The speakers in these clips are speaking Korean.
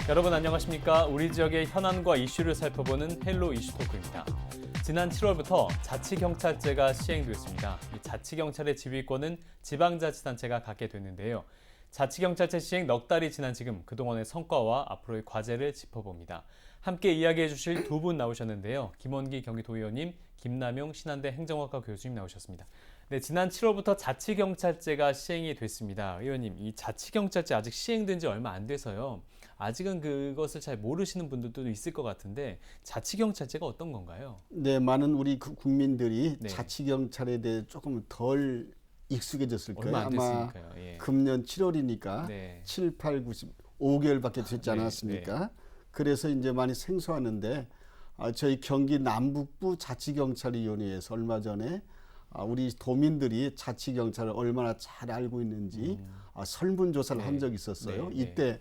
여러분 안녕하십니까? 우리 지역의 현안과 이슈를 살펴보는 헬로 이슈토크입니다. 지난 7월부터 자치경찰제가 시행됐습니다. 이 자치경찰의 지휘권은 지방자치단체가 갖게 됐는데요. 자치경찰제 시행 넉 달이 지난 지금 그동안의 성과와 앞으로의 과제를 짚어봅니다. 함께 이야기해 주실 두 분 나오셨는데요. 김원기 경기도의원님, 김남용 신한대 행정학과 교수님 나오셨습니다. 네, 지난 7월부터 자치경찰제가 시행이 됐습니다. 의원님, 이 자치경찰제 아직 시행된 지 얼마 안 돼서요. 아직은 그것을 잘 모르시는 분들도 있을 것 같은데 자치경찰제가 어떤 건가요? 네, 많은 우리 국민들이 네. 자치경찰에 대해 조금 덜 익숙해졌을 거예요. 얼마 안 아마 됐으니까요. 예. 금년 7월이니까 네. 7, 8, 9, 5개월밖에 되지 네, 않았습니까? 그래서 이제 많이 생소하는데 저희 경기 남북부 자치경찰위원회에서 얼마 전에 우리 도민들이 자치경찰을 얼마나 잘 알고 있는지 설문조사를 네. 한 적이 있었어요. 네, 이때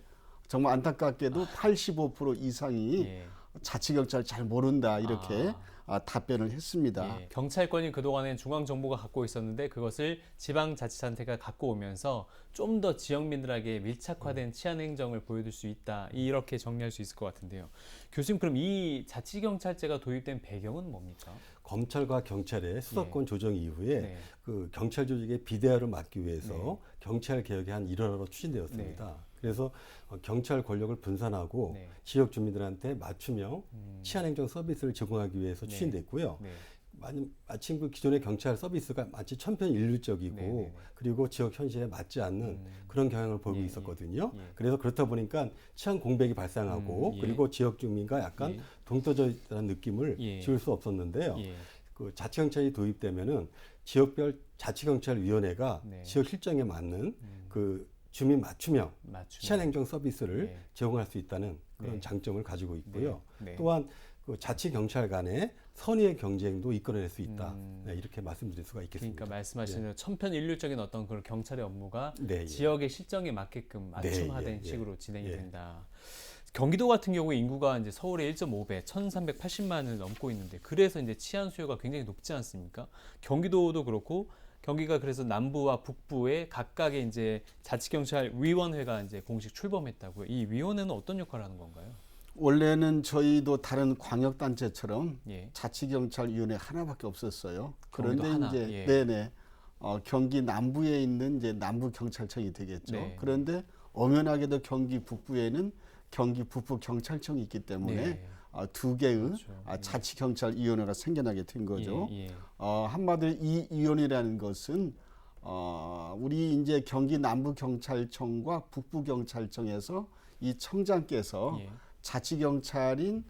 정말 안타깝게도 85% 이상이 예. 자치경찰 잘 모른다 이렇게 답변을 했습니다. 예, 경찰권이 그동안엔 중앙정부가 갖고 있었는데 그것을 지방자치단체가 갖고 오면서 좀 더 지역민들에게 밀착화된 치안 행정을 보여줄 수 있다. 이렇게 정리할 수 있을 것 같은데요. 교수님, 그럼 이 자치경찰제가 도입된 배경은 뭡니까? 검찰과 경찰의 수사권 조정 이후에 네. 그 경찰 조직의 비대화를 막기 위해서 경찰 개혁이 한 일환으로 추진되었습니다. 그래서 경찰 권력을 분산하고 네. 지역 주민들한테 맞춤형 치안행정 서비스를 제공하기 위해서 추진됐고요. 네. 마침 그 기존의 경찰 서비스가 마치 천편일률적이고 네. 그리고 지역 현실에 맞지 않는 그런 경향을 보이고 예, 있었거든요. 예. 그래서 그렇다 보니까 치안 공백이 발생하고 예. 그리고 지역 주민과 약간 예. 동떨어져 있다는 느낌을 예. 지울 수 없었는데요. 예. 그 자치경찰이 도입되면은 지역별 자치경찰위원회가 네. 지역 실정에 맞는 그 주민 맞춤형 맞춤형. 치안행정 서비스를 네. 제공할 수 있다는 그런 네. 장점을 가지고 있고요. 네. 네. 또한 그 자치경찰 간의 선의의 경쟁도 이끌어낼 수 있다. 네, 이렇게 말씀드릴 수가 있겠습니다. 그러니까 말씀하시는 대로 천편일률적인 어떤 그런 경찰의 업무가 네, 예. 지역의 실정에 맞게끔 맞춤화된 네, 예, 예. 식으로 진행이 예. 된다. 경기도 같은 경우에 인구가 이제 서울의 1.5배, 1,380만을 넘고 있는데 그래서 이제 치안 수요가 굉장히 높지 않습니까? 경기도도 그렇고 경기가 그래서 남부와 북부에 각각의 이제 자치경찰 위원회가 이제 공식 출범했다고요. 이 위원회는 어떤 역할을 하는 건가요? 원래는 저희도 다른 광역단체처럼 예. 자치경찰위원회 하나밖에 없었어요. 경기도 그런데 하나, 이제 예. 네네 경기 남부에 있는 이제 남부경찰청이 되겠죠. 네. 그런데 엄연하게도 경기 북부에는 경기 북부 경찰청이 있기 때문에 네. 두 개의 그렇죠. 자치경찰위원회가 생겨나게 된 거죠. 예, 예. 한마디로 이 위원회라는 것은 우리 이제 경기 남부경찰청과 북부경찰청에서 이 청장께서 예. 자치경찰인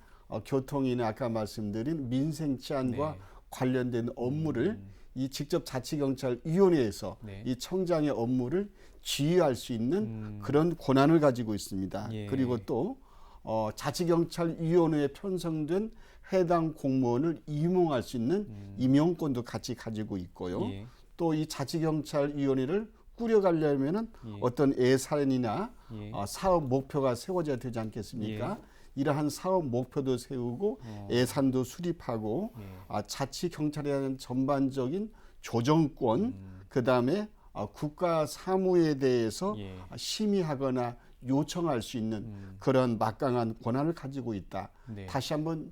교통이나 아까 말씀드린 민생치안과 네. 관련된 업무를 이 직접 자치경찰위원회에서 네. 이 청장의 업무를 지휘할 수 있는 그런 권한을 가지고 있습니다. 예. 그리고 또 자치경찰위원회에 편성된 해당 공무원을 임용할 수 있는 임용권도 같이 가지고 있고요. 예. 또 이 자치경찰위원회를 꾸려가려면은 예. 어떤 예산이나 예. 사업 목표가 세워져야 되지 않겠습니까? 이러한 사업 목표도 세우고 예산도 수립하고 자치경찰이라는 전반적인 조정권, 그다음에 국가 사무에 대해서 예. 심의하거나 요청할 수 있는 그런 막강한 권한을 가지고 있다. 네. 다시 한번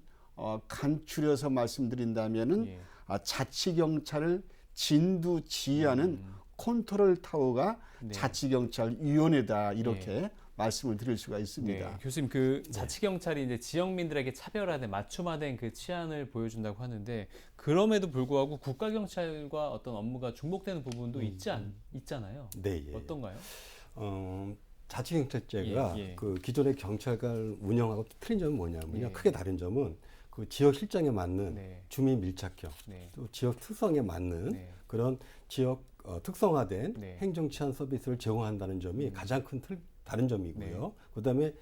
간추려서 말씀드린다면은 예. 자치경찰을 진두지휘하는 컨트롤 타워가 네. 자치경찰위원회다 이렇게 말씀을 드릴 수가 있습니다. 네, 교수님 그 자치경찰이 이제 지역민들에게 차별화된 맞춤화된 그 치안을 보여준다고 하는데 그럼에도 불구하고 국가경찰과 어떤 업무가 중복되는 부분도 있잖아요. 네, 예. 어떤가요? 자치경찰제가 예, 예. 그 기존의 경찰관 운영하고 틀린 점은 뭐냐면요. 예. 크게 다른 점은 그 지역 실정에 맞는 네. 주민 밀착형, 네. 또 지역 특성에 맞는 네. 그런 지역 특성화된 네. 행정 치안 서비스를 제공한다는 점이 가장 큰 다른 점이고요. 네. 그다음에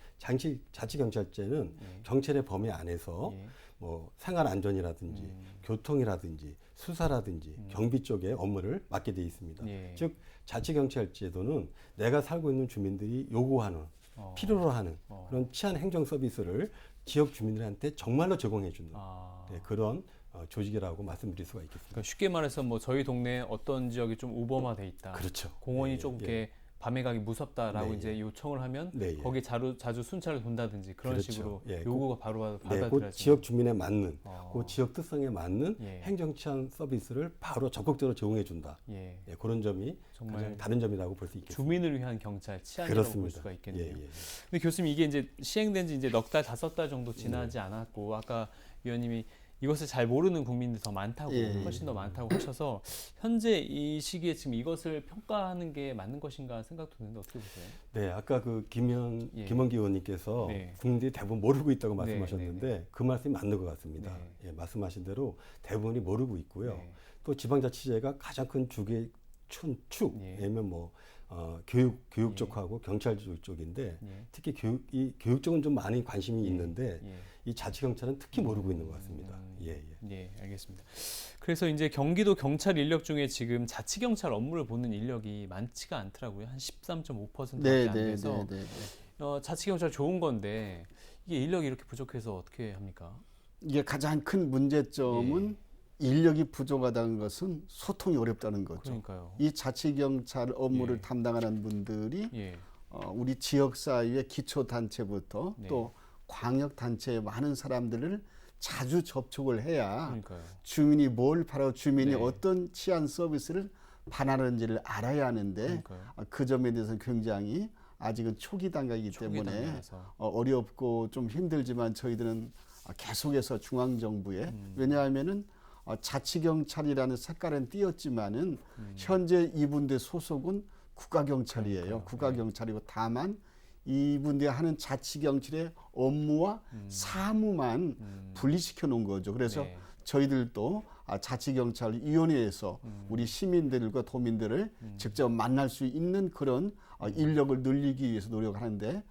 자치경찰제는 경찰의 범위 안에서 예. 뭐 생활 안전이라든지 교통이라든지 수사라든지 경비 쪽의 업무를 맡게 돼 있습니다. 예. 즉 자치경찰제도는 내가 살고 있는 주민들이 요구하는 필요로 하는 그런 치안 행정 서비스를 지역 주민들한테 정말로 제공해 주는 네, 그런 조직이라고 말씀드릴 수가 있겠습니다. 그러니까 쉽게 말해서 뭐 저희 동네 어떤 지역이 좀 우범화돼 있다. 그렇죠. 공원이 예, 좀 예. 이렇게 밤에 가기 무섭다라고 네, 이제 요청을 하면 네, 예. 거기 자주 순찰을 돈다든지 그런 그렇죠. 식으로 예, 요구가 바로 네, 받아들여지는. 그 지역 주민에 맞는, 어. 그 지역 특성에 맞는 예. 행정치안 서비스를 바로 적극적으로 제공해 준다. 예. 예, 그런 점이 정말 가장 다른 점이라고 볼 수 있겠습니다. 주민을 위한 경찰 치안이라고 볼 그렇습니다. 수가 있겠네요. 예, 예. 근데 교수님 이게 이제 시행된 지 이제 넉 달, 5달 정도 지나지 않았고 아까 위원님이 이것을 잘 모르는 국민들이 더 많다고 예. 훨씬 더 많다고 하셔서 현재 이 시기에 지금 이것을 평가하는 게 맞는 것인가 생각도 드는데 어떻게 보세요? 네, 아까 그 예. 김원기 의원님께서 네. 국민들이 대부분 모르고 있다고 네, 말씀하셨는데 네, 네. 그 말씀이 맞는 것 같습니다. 네. 예, 말씀하신 대로 대부분이 모르고 있고요. 네. 또 지방자치제가 가장 큰 축이 축, 예. 예면 뭐 교육 쪽하고 경찰 쪽인데 예. 특히 교육 쪽은 좀 많이 관심이 예. 있는데 예. 이 자치경찰은 특히 모르고 있는 것 같습니다. 예, 예. 예, 알겠습니다. 그래서 이제 경기도 경찰 인력 중에 지금 자치경찰 업무를 보는 인력이 많지가 않더라고요. 한 13.5%밖에 안 돼서 자치경찰 좋은 건데 이게 인력이 이렇게 부족해서 어떻게 합니까? 이게 가장 큰 문제점은 인력이 부족하다는 것은 소통이 어렵다는 거죠. 그러니까요. 이 자치경찰 업무를 예. 담당하는 분들이 예, 우리 지역사회의 기초단체부터 네. 또 광역단체의 많은 사람들을 자주 접촉을 해야 그러니까요. 주민이 뭘 바라고 주민이 네. 어떤 치안 서비스를 바라는지를 알아야 하는데 그러니까요. 그 점에 대해서는 굉장히 아직은 초기 단계이기 초기 때문에 단계라서. 어렵고 좀 힘들지만 저희들은 계속해서 중앙정부에 왜냐하면은 자치경찰이라는 색깔은 띄었지만은 현재 이분들 소속은 국가경찰이에요. 그러니까요. 국가경찰이고 다만 이분들이 하는 자치경찰의 업무와 사무만 분리시켜 놓은 거죠. 그래서 네. 저희들도 자치경찰위원회에서 우리 시민들과 도민들을 직접 만날 수 있는 그런 인력을 늘리기 위해서 노력하는데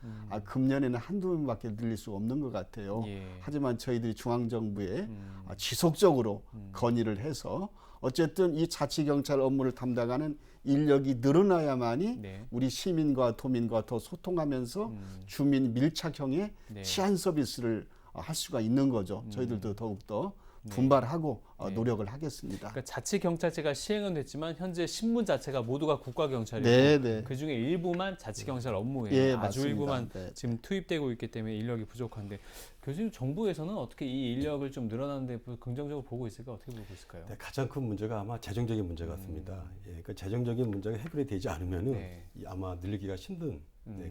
금년에는 한두 명밖에 늘릴 수 없는 것 같아요. 예. 하지만 저희들이 중앙정부에 지속적으로 건의를 해서 어쨌든 이 자치경찰 업무를 담당하는 인력이 늘어나야만이 네. 우리 시민과 도민과 더 소통하면서 주민 밀착형의 네. 치안 서비스를 할 수가 있는 거죠. 저희들도 더욱더 분발하고 노력을 하겠습니다. 그러니까 자치경찰제가 시행은 됐지만 현재 신분 자체가 모두가 국가경찰이고 네, 네. 그 중에 일부만 자치경찰 업무에 예, 아주 맞습니다. 일부만 네, 지금 투입되고 있기 때문에 인력이 부족한데 교수님 정부에서는 어떻게 이 인력을 좀 늘어나는 데 긍정적으로 보고 있을까 어떻게 보고 있을까요? 네, 가장 큰 문제가 아마 재정적인 문제 같습니다. 예, 그 재정적인 문제가 해결이 되지 않으면은 네. 아마 늘리기가 힘든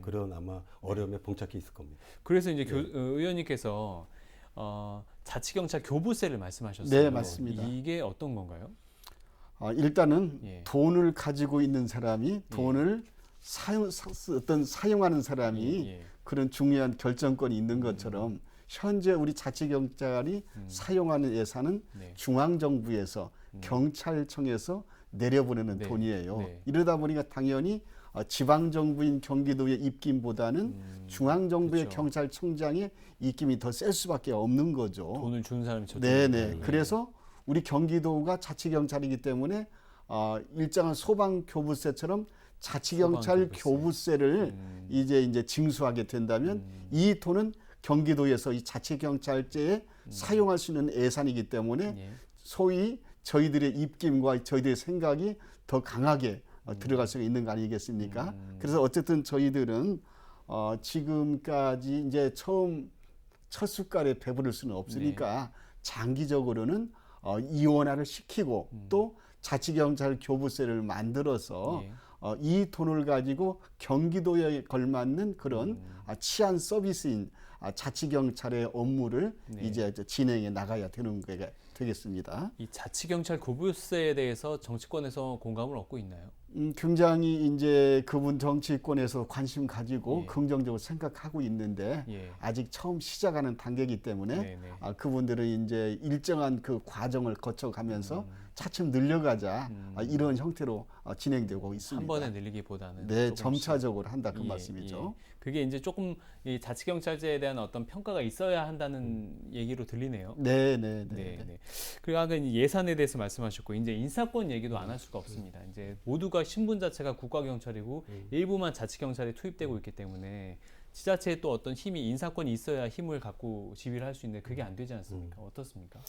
그런 아마 어려움에 봉착해 있을 겁니다. 그래서 이제 의원님께서 자치경찰 교부세를 말씀하셨어요. 네, 맞습니다. 이게 어떤 건가요? 일단은 예. 돈을 가지고 있는 사람이 돈을 사용하는 사람이 예. 그런 중요한 결정권이 있는 것처럼 현재 우리 자치경찰이 사용하는 예산은 네. 중앙정부에서 경찰청에서 내려보내는 네. 돈이에요. 네. 이러다 보니까 당연히 지방정부인 경기도의 입김보다는 중앙정부의 그렇죠. 경찰청장의 입김이 더 셀 수밖에 없는 거죠. 돈을 주는 사람이 저쪽. 네네. 그래서 우리 경기도가 자치경찰이기 때문에 일정한 소방교부세처럼 자치경찰 소방교부세. 교부세를 이제 징수하게 된다면 이 돈은 경기도에서 이 자치경찰제에 사용할 수 있는 예산이기 때문에 예. 소위 저희들의 입김과 저희들의 생각이 더 강하게 들어갈 수가 있는 거 아니겠습니까? 그래서 어쨌든 저희들은 지금까지 이제 첫 숟갈에 배부를 수는 없으니까 장기적으로는 이원화를 시키고 또 자치경찰 교부세를 만들어서 예. 이 돈을 가지고 경기도에 걸맞는 그런 치안 서비스인 자치경찰의 업무를 네. 이제 진행해 나가야 되는 게 되겠습니다. 이 자치경찰 교부세에 대해서 정치권에서 공감을 얻고 있나요? 굉장히 이제 그분 정치권에서 관심 가지고 예. 긍정적으로 생각하고 있는데 예. 아직 처음 시작하는 단계이기 때문에 네네. 그분들은 이제 일정한 그 과정을 거쳐가면서 차츰 늘려가자 이런 형태로 진행되고 있습니다. 한 번에 늘리기보다는 네, 조금씩. 점차적으로 한다 그 예, 말씀이죠. 예. 그게 이제 조금 이 자치경찰제에 대한 어떤 평가가 있어야 한다는 얘기로 들리네요. 네, 네, 네. 네, 네. 그리고 아까 이제 예산에 대해서 말씀하셨고 이제 인사권 얘기도 안 할 수가 없습니다. 이제 모두가 신분 자체가 국가경찰이고 일부만 자치경찰에 투입되고 있기 때문에 지자체에 또 어떤 힘이 인사권이 있어야 힘을 갖고 지휘를 할 수 있는데 그게 안 되지 않습니까? 어떻습니까?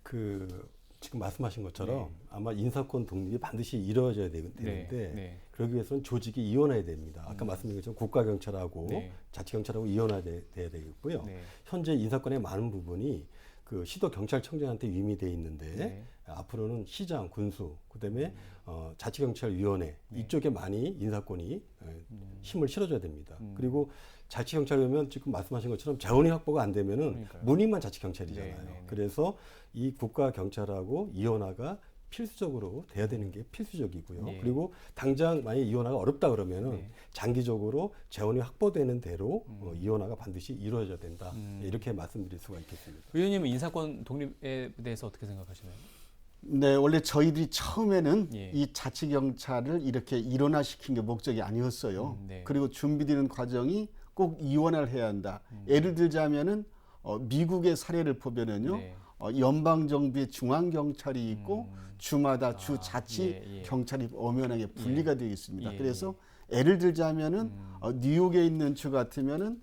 그 지금 말씀하신 것처럼 아마 인사권 독립이 반드시 이루어져야 되는데 그러기 위해서는 조직이 이원화해야 됩니다. 아까 말씀드린 것처럼 국가경찰하고 자치경찰하고 이원화돼야 되겠고요. 현재 인사권의 많은 부분이 그 시도경찰청장한테 위임돼 있는데 앞으로는 시장, 군수, 그다음에 자치경찰위원회 이쪽에 많이 인사권이 힘을 실어줘야 됩니다. 그리고 자치경찰이면 지금 말씀하신 것처럼 재원이 확보가 안 되면은 문임만 자치경찰이잖아요. 그래서 이 국가경찰하고 이원화가 필수적으로 돼야 되는 게 필수적이고요. 그리고 당장 만약 이원화가 어렵다 그러면은 장기적으로 재원이 확보되는 대로 이원화가 반드시 이루어져야 된다. 이렇게 말씀드릴 수가 있겠습니다. 의원님은 인사권 독립에 대해서 어떻게 생각하시나요? 네, 원래 저희들이 처음에는 이 자치경찰을 이렇게 일원화시킨 게 목적이 아니었어요. 그리고 준비되는 과정이 꼭 이원화를 해야 한다. 예를 들자면은 미국의 사례를 보면은요. 연방정부의 중앙경찰이 있고 주마다 주자치경찰이 엄연하게 분리가 되어 있습니다. 그래서 예를 들자면은 뉴욕에 있는 주 같으면은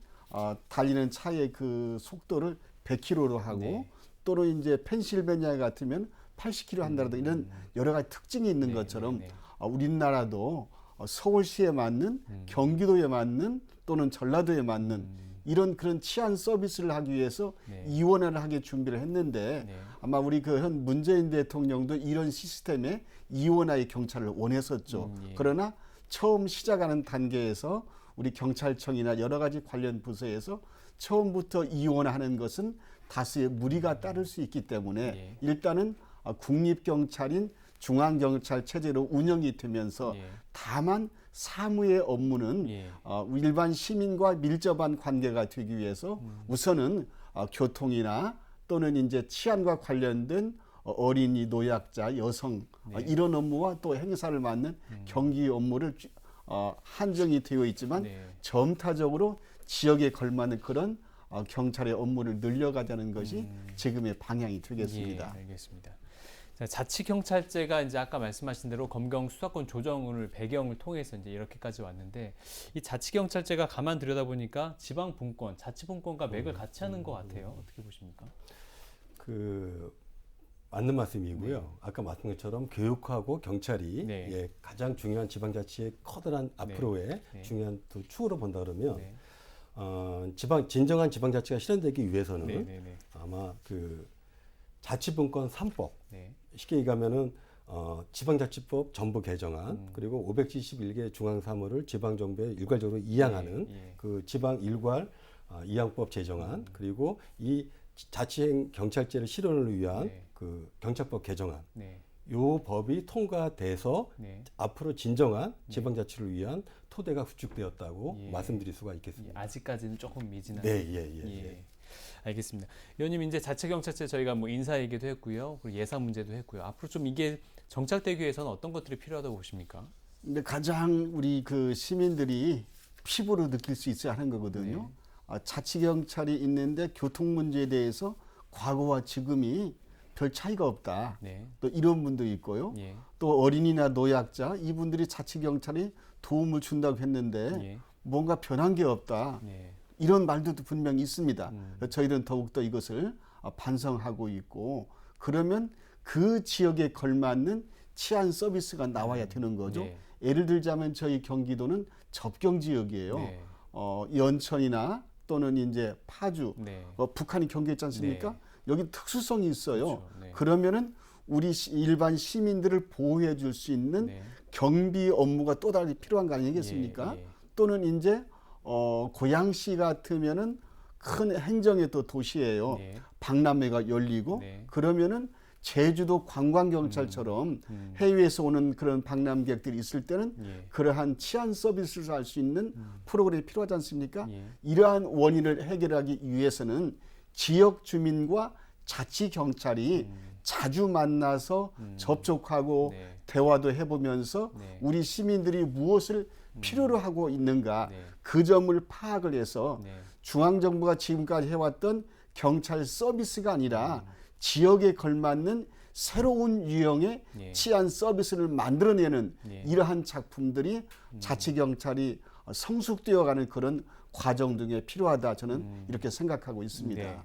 달리는 차의 그 속도를 100km로 하고 또는 이제 펜실베니아 같으면 80km 한다라든가 이런 여러 가지 특징이 있는 것처럼 우리나라도 서울시에 맞는 경기도에 맞는 또는 전라도에 맞는 이런 그런 치안 서비스를 하기 위해서 이원화를 하게 준비를 했는데 아마 우리 그 현 문재인 대통령도 이런 시스템에 이원화의 경찰을 원했었죠. 그러나 처음 시작하는 단계에서 우리 경찰청이나 여러 가지 관련 부서에서 처음부터 이원화하는 것은 다수의 무리가 따를 수 있기 때문에 일단은 국립경찰인 중앙경찰 체제로 운영이 되면서 다만 사무의 업무는 일반 시민과 밀접한 관계가 되기 위해서 우선은 교통이나 또는 이제 치안과 관련된 어린이, 노약자, 여성 이런 업무와 또 행사를 맡는 경기 업무를 한정이 되어 있지만 점타적으로 지역에 걸맞는 그런 경찰의 업무를 늘려가자는 것이 지금의 방향이 되겠습니다. 알겠습니다. 자치경찰제가 이제 아까 말씀하신 대로 검경 수사권 조정을 배경을 통해서 이제 이렇게까지 왔는데 이 자치경찰제가 가만 들여다보니까 지방분권, 자치분권과 맥을 같이 하는 것 같아요. 어떻게 보십니까? 맞는 말씀이고요. 아까 말씀한 것처럼 교육하고 경찰이 가장 중요한 지방자치의 커다란 앞으로의 중요한 또 축으로 본다 그러면 진정한 지방자치가 실현되기 위해서는 아마 그 자치분권 3법 쉽게 얘기하면은 지방자치법 전부 개정안 그리고 571개 중앙사무를 지방정부에 일괄적으로 이양하는 그 지방 일괄 이양법 제정안 그리고 이 자치행 경찰제를 실현을 위한 그 경찰법 개정안 요 법이 통과돼서 앞으로 진정한 지방자치를 위한 토대가 구축되었다고 말씀드릴 수가 있겠습니다. 아직까지는 조금 미진한. 알겠습니다. 의원님 이제 자치경찰제 저희가 뭐 인사 얘기도 했고요, 그리고 예산 문제도 했고요. 앞으로 좀 이게 정착되기 위해서는 어떤 것들이 필요하다고 보십니까? 근데 가장 우리 그 시민들이 피부로 느낄 수 있어야 하는 거거든요. 자치경찰이 있는데 교통 문제에 대해서 과거와 지금이 별 차이가 없다. 또 이런 분도 있고요. 또 어린이나 노약자 이분들이 자치경찰이 도움을 준다고 했는데 뭔가 변한 게 없다. 이런 말도 분명히 있습니다. 저희들은 더욱더 이것을 반성하고 있고 그러면 그 지역에 걸맞는 치안 서비스가 나와야 되는 거죠. 예를 들자면 저희 경기도는 접경 지역이에요. 연천이나 또는 이제 파주, 북한이 경계했지 않습니까? 여기 특수성이 있어요. 그러면은 우리 일반 시민들을 보호해 줄 수 있는 경비 업무가 또 다르게 필요한 거 아니겠습니까? 또는 이제 고양시 같으면은 큰 행정의 또 도시예요. 박람회가 열리고 그러면은 제주도 관광경찰처럼 해외에서 오는 그런 박람객들이 있을 때는 그러한 치안 서비스를 할 수 있는 프로그램이 필요하지 않습니까? 이러한 원인을 해결하기 위해서는 지역 주민과 자치경찰이 자주 만나서 접촉하고 대화도 해보면서 우리 시민들이 무엇을 필요로 하고 있는가 그 점을 파악을 해서 중앙정부가 지금까지 해왔던 경찰 서비스가 아니라 지역에 걸맞는 새로운 유형의 치안 서비스를 만들어내는 이러한 작품들이 자치경찰이 성숙되어가는 그런 과정 등에 필요하다 저는 이렇게 생각하고 있습니다. 네.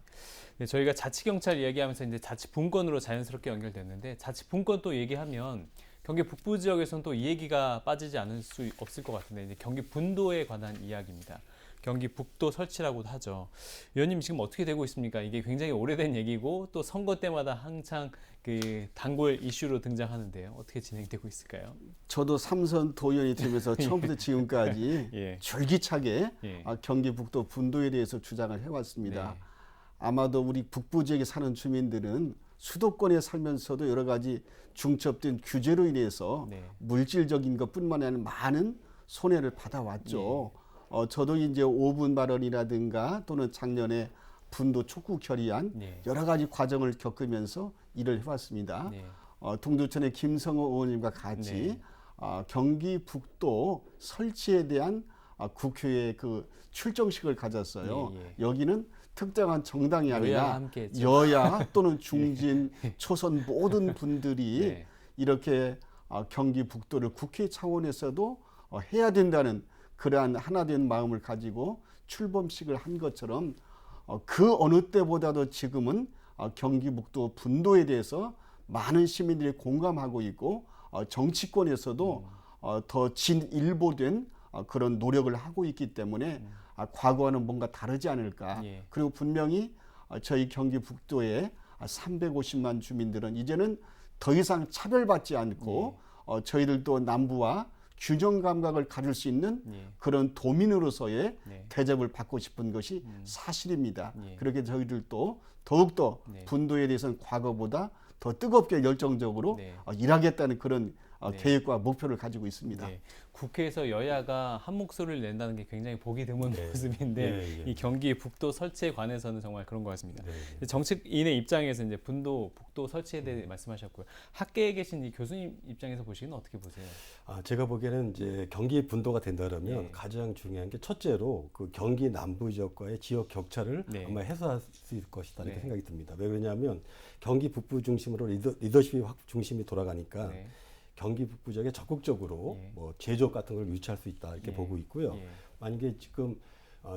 네, 저희가 자치경찰 얘기하면서 이제 자치분권으로 자연스럽게 연결됐는데 자치분권 또 얘기하면 경기 북부 지역에서는 또 이 얘기가 빠지지 않을 수 없을 것 같은데 이제 경기 분도에 관한 이야기입니다. 경기 북도 설치라고도 하죠. 의원님 지금 어떻게 되고 있습니까? 이게 굉장히 오래된 얘기고 또 선거 때마다 항상 그 단골 이슈로 등장하는데요. 어떻게 진행되고 있을까요? 저도 삼선 도의원이 되면서 처음부터 지금까지 예. 줄기차게 예. 경기 북도 분도에 대해서 주장을 해왔습니다. 네. 아마도 우리 북부 지역에 사는 주민들은 수도권에 살면서도 여러 가지 중첩된 규제로 인해서 네. 물질적인 것뿐만 아니라 많은 손해를 받아왔죠. 저도 이제 5분 발언이라든가 또는 작년에 분도 촉구 결의안 네. 여러 가지 과정을 겪으면서 일을 해왔습니다. 네. 동두천의 김성호 의원님과 같이 네. 경기 북도 설치에 대한 국회의 그 출정식을 가졌어요. 예, 예. 여기는 특정한 정당이 여야가 아니라 함께했죠. 여야 또는 중진, 초선 모든 분들이 네. 이렇게 경기 북도를 국회 차원에서도 해야 된다는 그러한 하나된 마음을 가지고 출범식을 한 것처럼 그 어느 때보다도 지금은 경기 북도 분도에 대해서 많은 시민들이 공감하고 있고 정치권에서도 더 진일보된 그런 노력을 하고 있기 때문에 과거와는 뭔가 다르지 않을까. 예. 그리고 분명히 저희 경기 북도의 350만 주민들은 이제는 더 이상 차별받지 않고 저희들도 남부와 균형 감각을 가질 수 있는 예. 그런 도민으로서의 네. 대접을 받고 싶은 것이 사실입니다. 예. 그렇게 저희들도 더욱더 네. 분도에 대해서는 과거보다 더 뜨겁게 열정적으로 네. 일하겠다는 그런 네. 계획과 목표를 가지고 있습니다. 네. 국회에서 여야가 한 목소리를 낸다는 게 굉장히 보기 드문 네. 모습인데 네, 네. 이 경기 북도 설치에 관해서는 정말 그런 것 같습니다. 네. 정치인의 입장에서 이제 분도 북도 설치에 대해 말씀하셨고요. 학계에 계신 이 교수님 입장에서 보시기는 어떻게 보세요? 제가 보기에는 이제 경기 분도가 된다 그러면 예. 가장 중요한 게 첫째로 그 경기 남부 지역과의 지역 격차를 네. 아마 해소할 수 있을 것이다 이렇게 네. 생각이 듭니다. 왜 그러냐면 경기 북부 중심으로 리더십이 중심이 돌아가니까 네. 경기 북부 지역에 적극적으로 예. 뭐 제조업 같은 걸 유치할 수 있다 이렇게 예. 보고 있고요. 예. 만약에 지금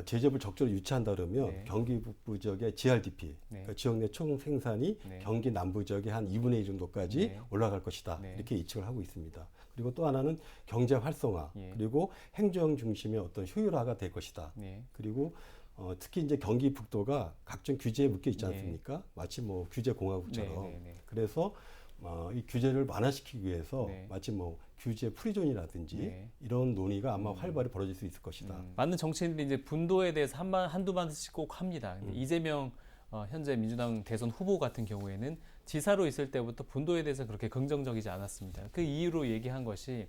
제조업을 적극적으로 유치한다 그러면 네. 경기 북부 지역의 GRDP, 네. 그러니까 지역 내 총 생산이 네. 경기 남부 지역의 한 2분의 1 정도까지 네. 올라갈 것이다 네. 이렇게 예측을 하고 있습니다. 그리고 또 하나는 경제 활성화, 예. 그리고 행정 중심의 어떤 효율화가 될 것이다. 네. 그리고 특히 이제 경기 북도가 각종 규제에 묶여 있지 네. 않습니까? 마치 뭐 규제 공화국처럼. 네, 네, 네. 그래서 이 규제를 완화시키기 위해서 네. 마치 뭐 규제 프리존이라든지 네. 이런 논의가 아마 활발히 벌어질 수 있을 것이다. 많은 정치인들이 이제 분도에 대해서 한두 번씩 꼭 합니다. 근데 이재명 현재 민주당 대선 후보 같은 경우에는 지사로 있을 때부터 분도에 대해서 그렇게 긍정적이지 않았습니다. 그 이유로 얘기한 것이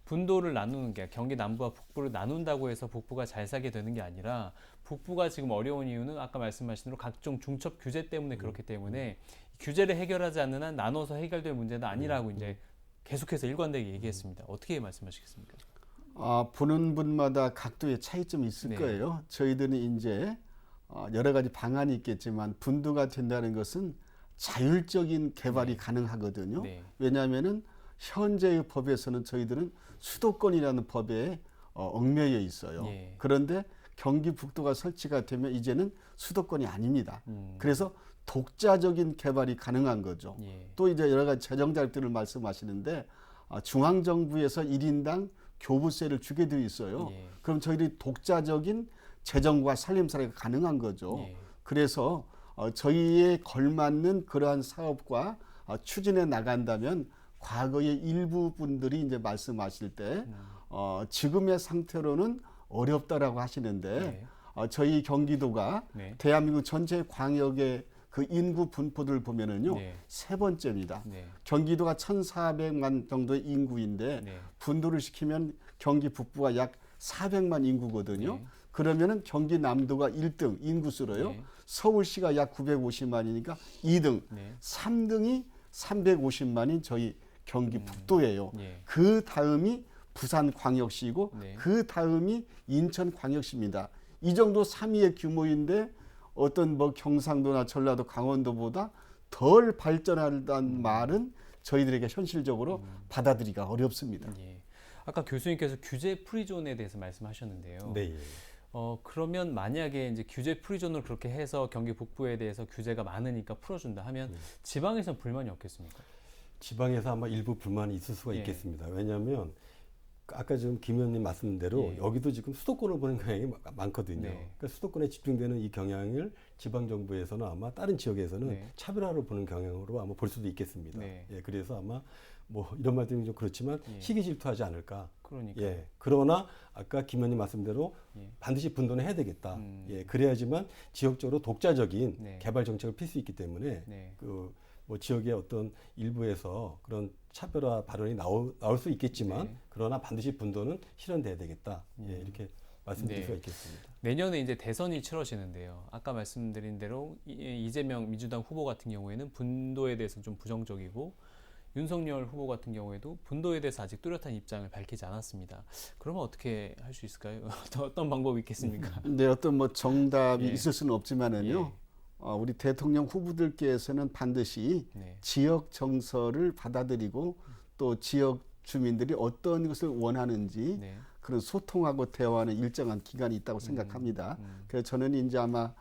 분도를 나누는 게 경기 남부와 북부를 나눈다고 해서 북부가 잘 살게 되는 게 아니라 북부가 지금 어려운 이유는 아까 말씀하신 대로 각종 중첩 규제 때문에 그렇기 때문에 규제를 해결하지 않는 한 나눠서 해결될 문제는 아니라고 이제 계속해서 일관되게 얘기했습니다. 어떻게 말씀하시겠습니까? 보는 분마다 각도의 차이점이 있을 네. 거예요. 저희들은 이제 여러 가지 방안이 있겠지만 분도가 된다는 것은 자율적인 개발이 네. 가능하거든요. 네. 왜냐하면은 현재의 법에서는 저희들은 수도권이라는 법에 얽매여 있어요. 예. 그런데 경기 북도가 설치가 되면 이제는 수도권이 아닙니다. 그래서 독자적인 개발이 가능한 거죠. 예. 또 이제 여러 가지 재정 자립들을 말씀하시는데 중앙 정부에서 1인당 교부세를 주게 되어 있어요. 예. 그럼 저희들이 독자적인 재정과 살림살이가 가능한 거죠. 예. 그래서 저희에 걸맞는 그러한 사업과 추진해 나간다면 과거의 일부 분들이 이제 말씀하실 때 지금의 상태로는 어렵다라고 하시는데 네. 저희 경기도가 네. 대한민국 전체 광역의 그 인구 분포들 보면은요 네. 세 번째입니다. 네. 경기도가 1,400만 정도의 인구인데 네. 분도를 시키면 경기 북부가 약 400만 인구거든요. 네. 그러면은 경기 남도가 1등 인구수로요. 네. 서울시가 약 950만이니까 2등, 네. 3등이 350만인 저희 경기 북도예요. 예. 그 다음이 부산광역시고 네. 그 다음이 인천광역시입니다. 이 정도 3위의 규모인데 어떤 뭐 경상도나 전라도, 강원도보다 덜 발전한다는 말은 저희들에게 현실적으로 받아들이기가 어렵습니다. 예. 아까 교수님께서 규제 프리존에 대해서 말씀하셨는데요. 네. 그러면 만약에 이제 규제 프리존을 그렇게 해서 경기 북부에 대해서 규제가 많으니까 풀어준다 하면 지방에선 불만이 없겠습니까? 지방에서 아마 일부 불만이 있을 수가 예. 있겠습니다. 왜냐하면 아까 지금 김 의원님 말씀한 대로 예. 여기도 지금 수도권을 보는 경향이 많거든요. 네. 그러니까 수도권에 집중되는 이 경향을 지방 정부에서는 아마 다른 지역에서는 네. 차별화로 보는 경향으로 아마 볼 수도 있겠습니다. 네. 예, 그래서 아마 뭐 이런 말들이 좀 그렇지만 예. 시기 질투하지 않을까. 그러니까. 예. 그러나 아까 김 의원님 말씀대로 예. 반드시 분도는 해야 되겠다. 예. 그래야지만 지역적으로 독자적인 네. 개발 정책을 필 수 있기 때문에 네. 뭐 지역의 어떤 일부에서 그런 차별화 발언이 나올 수 있겠지만 네. 그러나 반드시 분도는 실현돼야 되겠다. 예, 이렇게 말씀드릴 네. 수가 있겠습니다. 내년에 이제 대선이 치러지는데요. 아까 말씀드린 대로 이재명 민주당 후보 같은 경우에는 분도에 대해서 좀 부정적이고 윤석열 후보 같은 경우에도 분도에 대해서 아직 뚜렷한 입장을 밝히지 않았습니다. 그러면 어떻게 할 수 있을까요? 어떤 방법이 있겠습니까? 근데 어떤 뭐 정답이 예. 있을 수는 없지만은요. 예. 우리 대통령 후보들께서는 반드시 네. 지역 정서를 받아들이고 또 지역 주민들이 어떤 것을 원하는지 네. 그런 소통하고 대화하는 일정한 기간이 있다고 생각합니다. 그래서 저는 이제 아마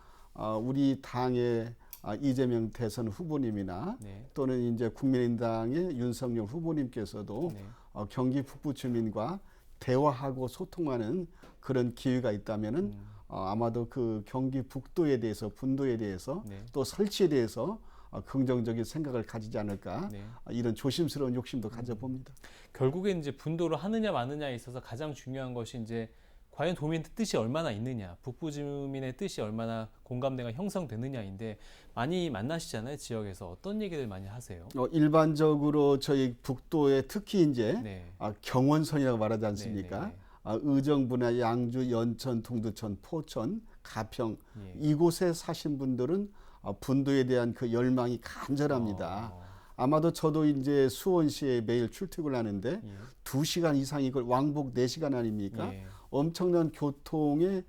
우리 당의 이재명 대선 후보님이나 네. 또는 이제 국민의당의 윤석열 후보님께서도 네. 경기 북부 주민과 대화하고 소통하는 그런 기회가 있다면은 아마도 그 경기 북도에 대해서 분도에 대해서 네. 또 설치에 대해서 긍정적인 생각을 가지지 않을까 네. 이런 조심스러운 욕심도 가져봅니다. 결국엔 이제 분도를 하느냐 마느냐에 있어서 가장 중요한 것이 이제 과연 도민의 뜻이 얼마나 있느냐, 북부 주민의 뜻이 얼마나 공감대가 형성되느냐인데 많이 만나시잖아요, 지역에서. 어떤 얘기들 많이 하세요? 일반적으로 저희 북도에 특히 이제 네. 경원선이라고 말하지 않습니까? 네, 네, 의정부나 양주, 연천, 동두천, 포천, 가평 예. 이곳에 사신 분들은 분도에 대한 그 열망이 간절합니다. 아마도 저도 이제 수원시에 매일 출퇴근을 하는데 예. 2시간 이상 이걸 왕복 4시간 아닙니까? 예. 엄청난 교통의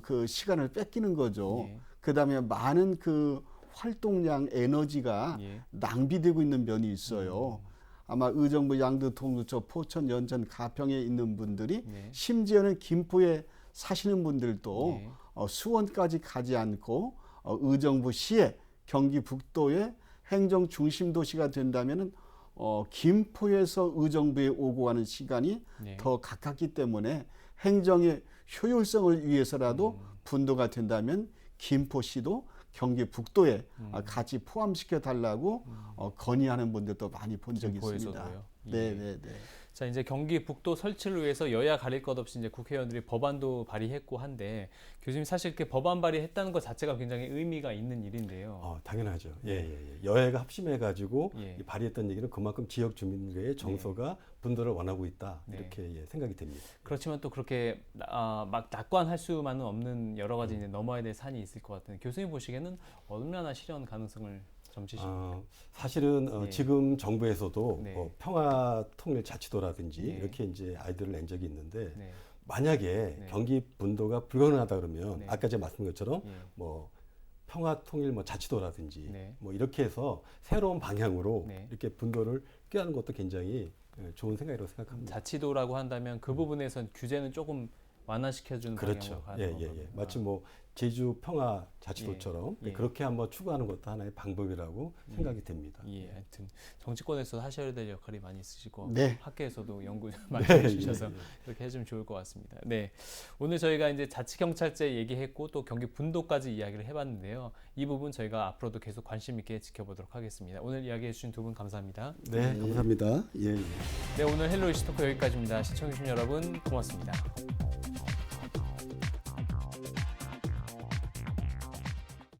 그 시간을 뺏기는 거죠. 예. 그다음에 많은 그 활동량 에너지가 예. 낭비되고 있는 면이 있어요. 아마 의정부, 양주, 동두천, 포천, 연천, 가평에 있는 분들이 네. 심지어는 김포에 사시는 분들도 예. 수원까지 가지 않고 의정부시에 경기 북도의 행정 중심 도시가 된다면은 김포에서 의정부에 오고 가는 시간이 네. 더 가깝기 때문에 행정의 효율성을 위해서라도 분도가 된다면 김포시도 경기 북도에 같이 포함시켜 달라고 건의하는 분들도 많이 본 적이 있습니다. 김포에서도요? 네, 네, 네. 자, 이제 경기 북도 설치를 위해서 여야 가릴 것 없이 이제 국회의원들이 법안도 발의했고 한데 교수님 사실 이렇게 법안 발의했다는 것 자체가 굉장히 의미가 있는 일인데요. 당연하죠. 여야가 합심해가지고 예. 이 발의했던 얘기는 그만큼 지역 주민들의 정서가 분도를 원하고 있다 네. 이렇게 생각이 됩니다. 그렇지만 또 그렇게 막 낙관할 수만은 없는 여러 가지 이제 넘어야 될 산이 있을 것 같은데 교수님 보시기에는 얼마나 실현 가능성을 점치십니까? 사실은 예. 지금 정부에서도 네. 평화통일자치도라든지 네. 이렇게 이제 아이디어를 낸 적이 있는데 네. 만약에 네. 경기 분도가 불가능하다 그러면 네. 아까 제가 말씀드린 것처럼 예. 뭐 평화통일 자치도라든지 네. 뭐 이렇게 해서 새로운 방향으로 네. 이렇게 분도를 꾀하는 것도 굉장히 좋은 생각이라고 생각합니다. 자치도라고 한다면 그 부분에선 규제는 조금 완화시켜주는 그렇죠. 방향으로 가는 건가요? 마치 뭐 제주 평화자치도처럼 예. 그렇게 한번 추구하는 것도 하나의 방법이라고 생각이 됩니다. 예, 하여튼 정치권에서 하셔야 될 역할이 많이 있으시고 네. 학계에서도 연구 많이 해주셔서 예. 그렇게 해주면 좋을 것 같습니다. 네, 오늘 저희가 이제 자치경찰제 얘기했고 또 경기 분도까지 이야기를 해봤는데요. 이 부분 저희가 앞으로도 계속 관심 있게 지켜보도록 하겠습니다. 오늘 이야기해주신 두 분 감사합니다. 네, 감사합니다. 예. 네, 오늘 헬로 이슈토크 여기까지입니다. 시청해주신 여러분 고맙습니다.